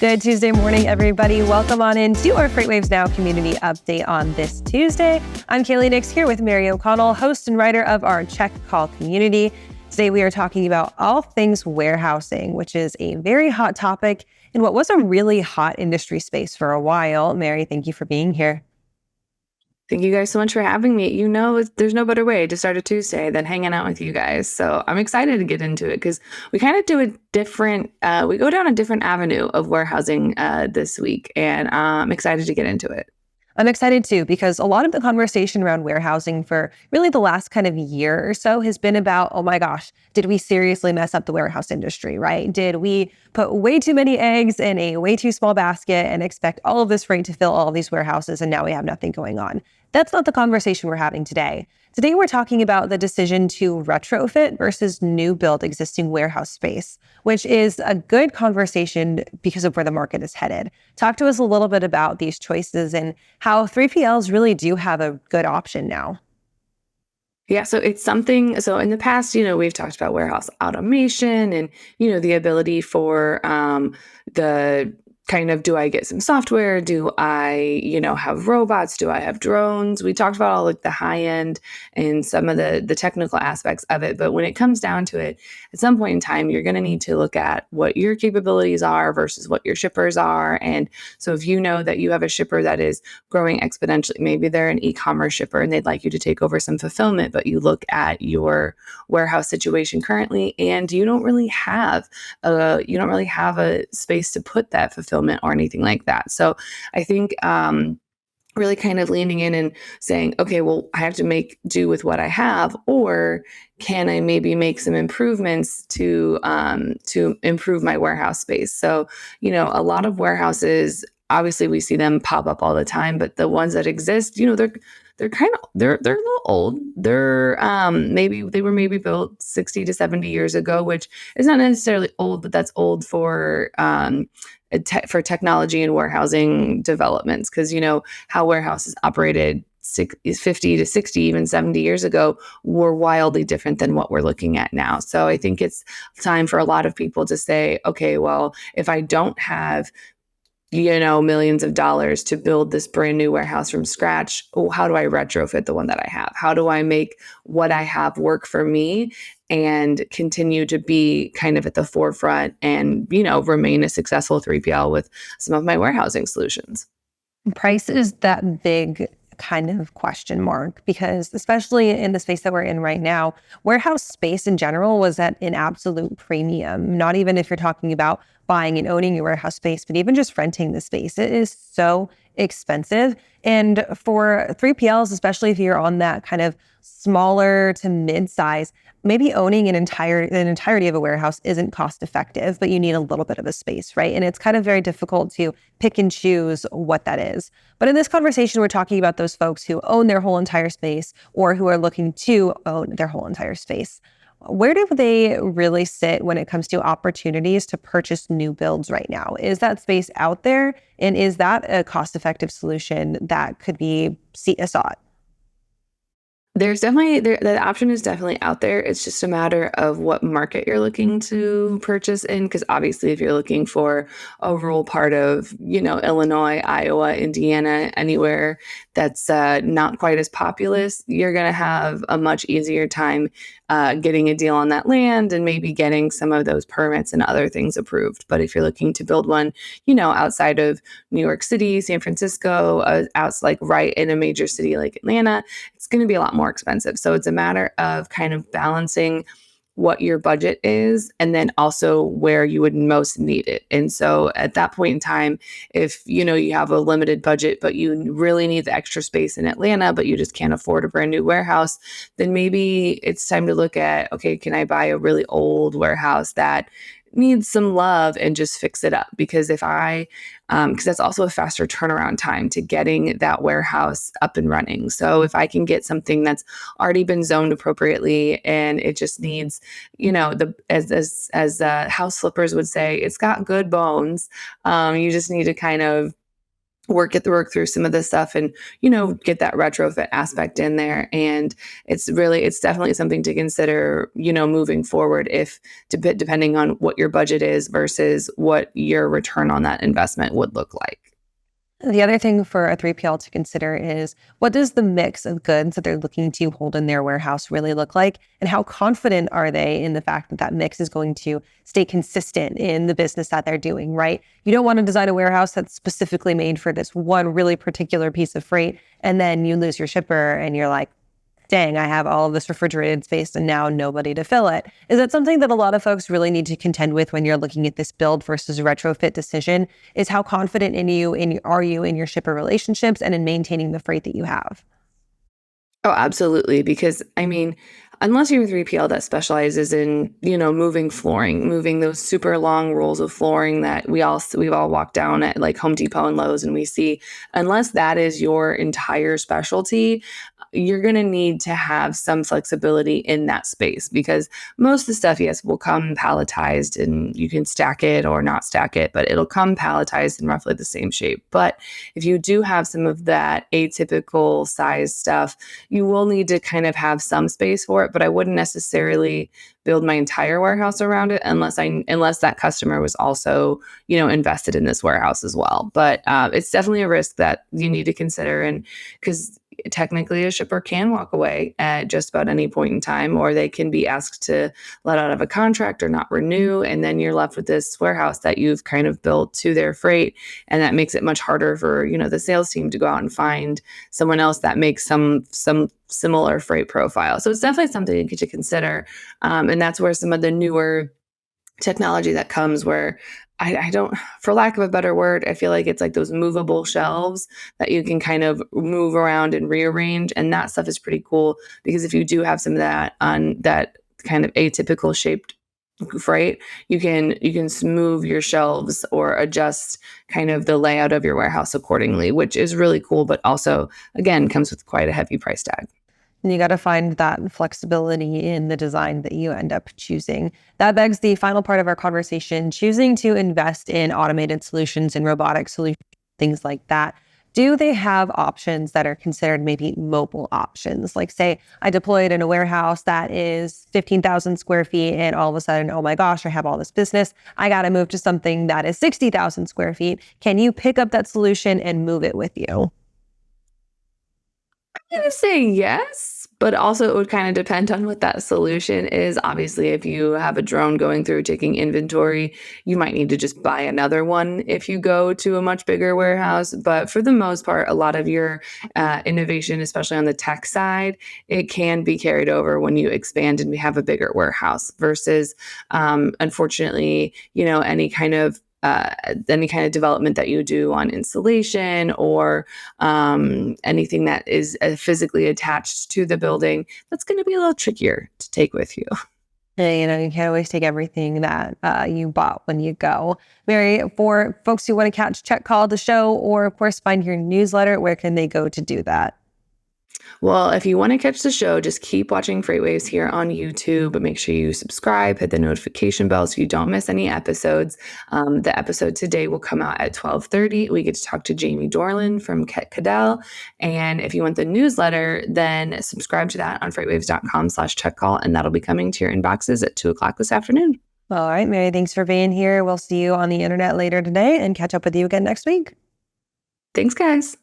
Good Tuesday morning, everybody. Welcome on into our FreightWaves Now community update on this Tuesday. I'm Kaylee Nix here with Mary O'Connell, host and writer of our Check Call community. Today, we are talking about all things warehousing, which is a very hot topic in what was a really hot industry space for a while. Mary, thank you for being here. Thank you guys so much for having me. There's no better way to start a Tuesday than hanging out with you guys. So I'm excited to get into it because we kind of do a different, we go down a different avenue of warehousing this week, and I'm excited to get into it. I'm excited too, because a lot of the conversation around warehousing for really the last kind of year or so has been about, oh my gosh, did we seriously mess up the warehouse industry, right? Did we put way too many eggs in a way too small basket and expect all of this freight to fill all of these warehouses, and now we have nothing going on? That's not the conversation we're having today. Today, we're talking about the decision to retrofit versus new build existing warehouse space, which is a good conversation because of where the market is headed. Talk to us a little bit about these choices and how 3PLs really do have a good option now. Yeah, so it's something. So in the past, we've talked about warehouse automation and, the ability for the kind of, do I get some software? Do I, have robots? Do I have drones? We talked about all like the high end and some of the technical aspects of it. But when it comes down to it, at some point in time, you're going to need to look at what your capabilities are versus what your shippers are. And so if you know that you have a shipper that is growing exponentially, maybe they're an e-commerce shipper and they'd like you to take over some fulfillment, but you look at your warehouse situation currently and you don't really have a space to put that fulfillment or anything like that. So I think really kind of leaning in and saying, okay, well, I have to make do with what I have, or can I maybe make some improvements to improve my warehouse space? So, a lot of warehouses, obviously we see them pop up all the time, but the ones that exist, they're a little old. They're they were maybe built 60 to 70 years ago, which is not necessarily old, but that's old for technology and warehousing developments, because how warehouses operated 50 to 60, even 70 years ago were wildly different than what we're looking at now. So I think it's time for a lot of people to say, okay, well, if I don't have millions of dollars to build this brand new warehouse from scratch, how do I retrofit the one that I have? How do I make what I have work for me and continue to be kind of at the forefront and, remain a successful 3PL with some of my warehousing solutions? Price is that big kind of question mark, because especially in the space that we're in right now, warehouse space in general was at an absolute premium. Not even if you're talking about buying and owning your warehouse space, but even just renting the space. It is so expensive. And for 3PLs, especially if you're on that kind of smaller to mid-size, maybe owning an entirety of a warehouse isn't cost effective, but you need a little bit of a space, right? And it's kind of very difficult to pick and choose what that is. But in this conversation, we're talking about those folks who own their whole entire space or who are looking to own their whole entire space. Where do they really sit when it comes to opportunities to purchase new builds right now? Is that space out there? And is that a cost-effective solution that could be sought? There's definitely the option is definitely out there. It's just a matter of what market you're looking to purchase in. Because obviously, if you're looking for a rural part of, Illinois, Iowa, Indiana, anywhere that's not quite as populous, you're going to have a much easier time getting a deal on that land and maybe getting some of those permits and other things approved. But if you're looking to build one, outside of New York City, San Francisco, like right in a major city like Atlanta, it's going to be a lot more expensive. So it's a matter of kind of balancing what your budget is and then also where you would most need it. And so at that point in time, if you have a limited budget, but you really need the extra space in Atlanta, but you just can't afford a brand new warehouse, then maybe it's time to look at, okay, can I buy a really old warehouse that needs some love and just fix it up? Because because that's also a faster turnaround time to getting that warehouse up and running. So if I can get something that's already been zoned appropriately and it just needs, as house flippers would say, it's got good bones. You just need to kind of work through some of this stuff and, get that retrofit aspect in there. And it's definitely something to consider, moving forward, if depending on what your budget is versus what your return on that investment would look like. The other thing for a 3PL to consider is, what does the mix of goods that they're looking to hold in their warehouse really look like? And how confident are they in the fact that that mix is going to stay consistent in the business that they're doing, right? You don't want to design a warehouse that's specifically made for this one really particular piece of freight, and then you lose your shipper and you're like, dang, I have all of this refrigerated space and now nobody to fill it. Is that something that a lot of folks really need to contend with when you're looking at this build versus retrofit decision? Is how confident are you in your shipper relationships and in maintaining the freight that you have? Oh, absolutely. Because I mean, unless you're a 3PL that specializes in, moving flooring, moving those super long rolls of flooring that we've all walked down at like Home Depot and Lowe's and we see, unless that is your entire specialty, you're going to need to have some flexibility in that space, because most of the stuff, yes, will come palletized and you can stack it or not stack it, but it'll come palletized in roughly the same shape. But if you do have some of that atypical size stuff, you will need to kind of have some space for it. But I wouldn't necessarily build my entire warehouse around it unless that customer was also, invested in this warehouse as well. But it's definitely a risk that you need to consider. And because technically a shipper can walk away at just about any point in time, or they can be asked to let out of a contract or not renew, and then you're left with this warehouse that you've kind of built to their freight, and that makes it much harder for the sales team to go out and find someone else that makes some similar freight profile. So it's definitely something to consider, and that's where some of the newer technology that comes, where I don't, for lack of a better word, I feel like it's like those movable shelves that you can kind of move around and rearrange. And that stuff is pretty cool, because if you do have some of that on that kind of atypical shaped freight, you can move your shelves or adjust kind of the layout of your warehouse accordingly, which is really cool, but also again comes with quite a heavy price tag. And you got to find that flexibility in the design that you end up choosing. That begs the final part of our conversation, choosing to invest in automated solutions and robotic solutions, things like that. Do they have options that are considered maybe mobile options? Like, say I deployed in a warehouse that is 15,000 square feet, and all of a sudden, oh my gosh, I have all this business. I got to move to something that is 60,000 square feet. Can you pick up that solution and move it with you? I'm gonna say yes, but also it would kind of depend on what that solution is. Obviously, if you have a drone going through taking inventory, you might need to just buy another one if you go to a much bigger warehouse. But for the most part, a lot of your innovation, especially on the tech side, it can be carried over when you expand and we have a bigger warehouse versus, unfortunately, any kind of development that you do on insulation or anything that is physically attached to the building, that's going to be a little trickier to take with you. You can't always take everything that you bought when you go. Mary, for folks who want to catch Check Call the show, or of course find your newsletter, where can they go to do that? Well, if you want to catch the show, just keep watching FreightWaves here on YouTube, but make sure you subscribe, hit the notification bell so you don't miss any episodes. The episode today will come out at 12:30. We get to talk to Jamie Dorland from Ket Cadell. And if you want the newsletter, then subscribe to that on freightwaves.com/checkcall, and that'll be coming to your inboxes at 2 o'clock this afternoon. All right, Mary, thanks for being here. We'll see you on the internet later today and catch up with you again next week. Thanks, guys.